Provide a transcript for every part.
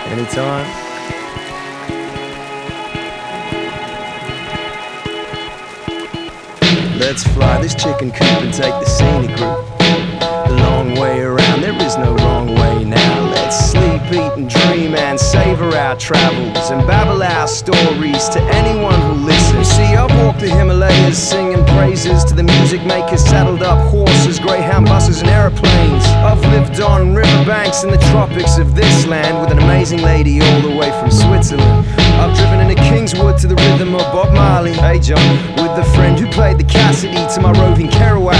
Anytime. Let's fly this chicken coop and take the scenic route. The long way around, there is no wrong way now. Let's sleep, eat and dream and savor our travels and babble our stories to anyone who listens. See, I've walked the Himalayas singing praises to the music makers, saddled up horses, greyhound buses and aeroplanes. I've lived on riverbanks in the tropics of this land with an amazing lady all the way from Switzerland. I've driven into Kingswood to the rhythm of Bob Marley, hey John, with the friend who played the Cassidy to my roving Kerouac.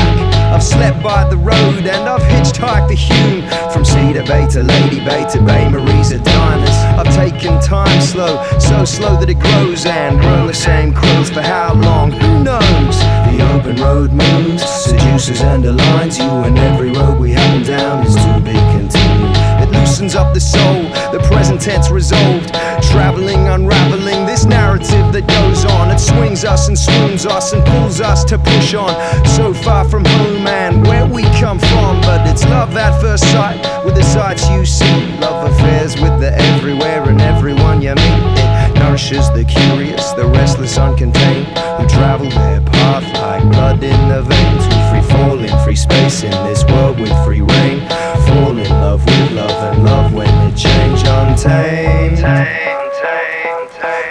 I've slept by the road and I've hitchhiked the Hume from Cedar Bay to Lady Bay to Bay Marie's Adonis. I've taken time slow, so slow that it grows, and grown the same clothes for how long, who knows? The open road moves, seduces and aligns you, and every road we happen down is to be continued. It loosens up the soul, the present tense resolved, traveling, unraveling this narrative that goes on. It swings us and swoons us and pulls us to push on, so far from home and where we come from. But it's love at first sight with the sights you see, love affairs with the everywhere and everyone you meet. It nourishes the curious, the restless, uncontained, who travel their path like blood in the veins. We free fall in free space in this world with free reign. Fall in love with love and love when it change untamed.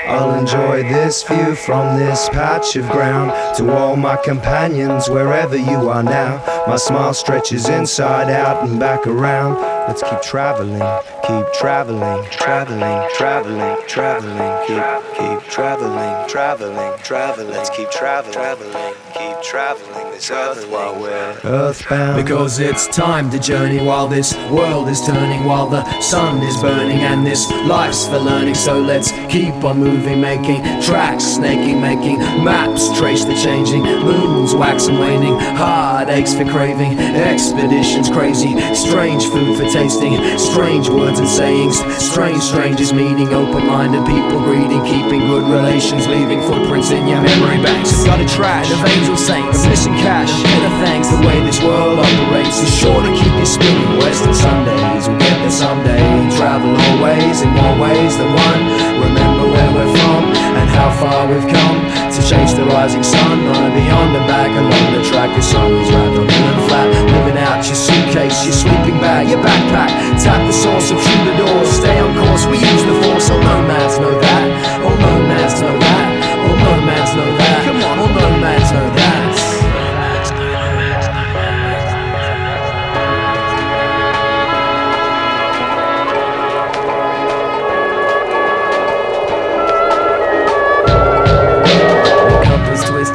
I'll enjoy this view from this patch of ground. To all my companions, wherever you are now, my smile stretches inside out and back around. Let's keep traveling, traveling, traveling, traveling, keep traveling, traveling. Let's keep traveling, keep traveling this earth while we're earthbound. Because it's time to journey while this world is turning, while the sun is burning and this life's for learning. So let's keep on moving, making tracks, snaking, making maps, trace the changing moons, wax and waning, heartaches for craving, expeditions crazy, strange food for tasting, strange words and sayings, strange strangers meeting, open-minded people greeting, keeping good relations, leaving footprints in your memory banks. You've got a trash of angel saints, missing cash, better thanks. The way this world operates is sure to keep you spinning. Western Sundays, we'll get there someday. Travel always in more ways than one. Remember where we're from and how far we've come to chase the rising sun. On beyond and back along the track, the sun is wrapped on and flat. Living out your suitcase, your sleeping bag, your backpack. Tap the source of troubadours, stay on course, we use the force. All nomads know that, all nomads know that, all nomads know that. Come on, all nomads know that.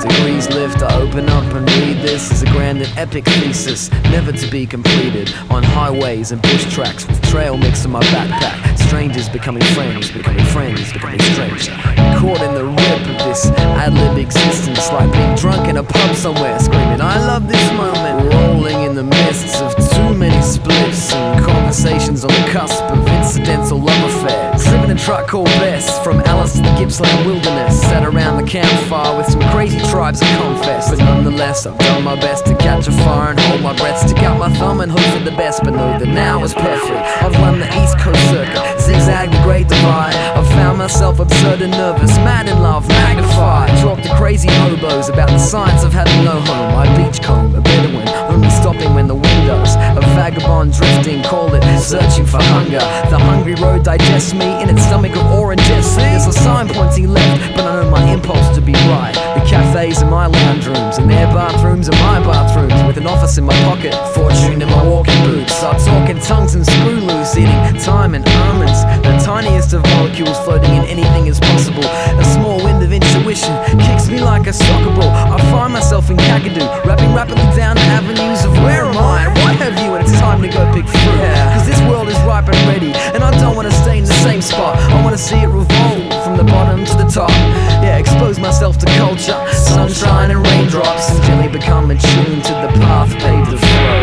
Degrees lift, I open up and read this as a grand and epic thesis, never to be completed. On highways and bush tracks with trail mix in my backpack, strangers becoming friends, becoming friends, becoming strangers. Caught in the rip of this ad-lib existence, like being drunk in a pub somewhere, screaming I love this moment, rolling in the mists of too many spliffs and conversations on the cusp of incidental love affairs. Driven a truck called Bess from Alice to the Gippsland wilderness, sat around the campfire with some crazy tribes I confess. But nonetheless, I've done my best to catch a fire and hold my breath, stick out my thumb and hope for the best, but know that now is perfect. I've run the East Coast circuit, zigzag the Great Divide. I've found myself absurd and nervous, mad in love, magnified. Talk to crazy hobos about the science of having no home. I beachcomb, a Bedouin, only stopping when the wind does. A vagabond drifting, call it searching for hunger. The hungry road digests me in its stomach of oranges. There's a sign pointing left, but I know my impulse to be right. The cafes are my lounge rooms, and their bathrooms are my bathrooms, with an office in my pocket, fortune in my walking boots. I talk in tongues and screw loose, eating thyme and almonds. The tiniest of molecules floating in anything is possible. A small wind of intuition kicks me like a soccer ball. I find myself in Kakadu, rapping rapidly down the avenues of where am I and what have you, and it's time to go pick fruit. Cause this world is ripe and ready, and I don't want to stay in the same spot. I want to see it revolve from the bottom to the top. Yeah, expose myself to culture, sunshine and raindrops, and gently become attuned to the path paved of flow.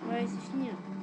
Ouais, c'est fini là.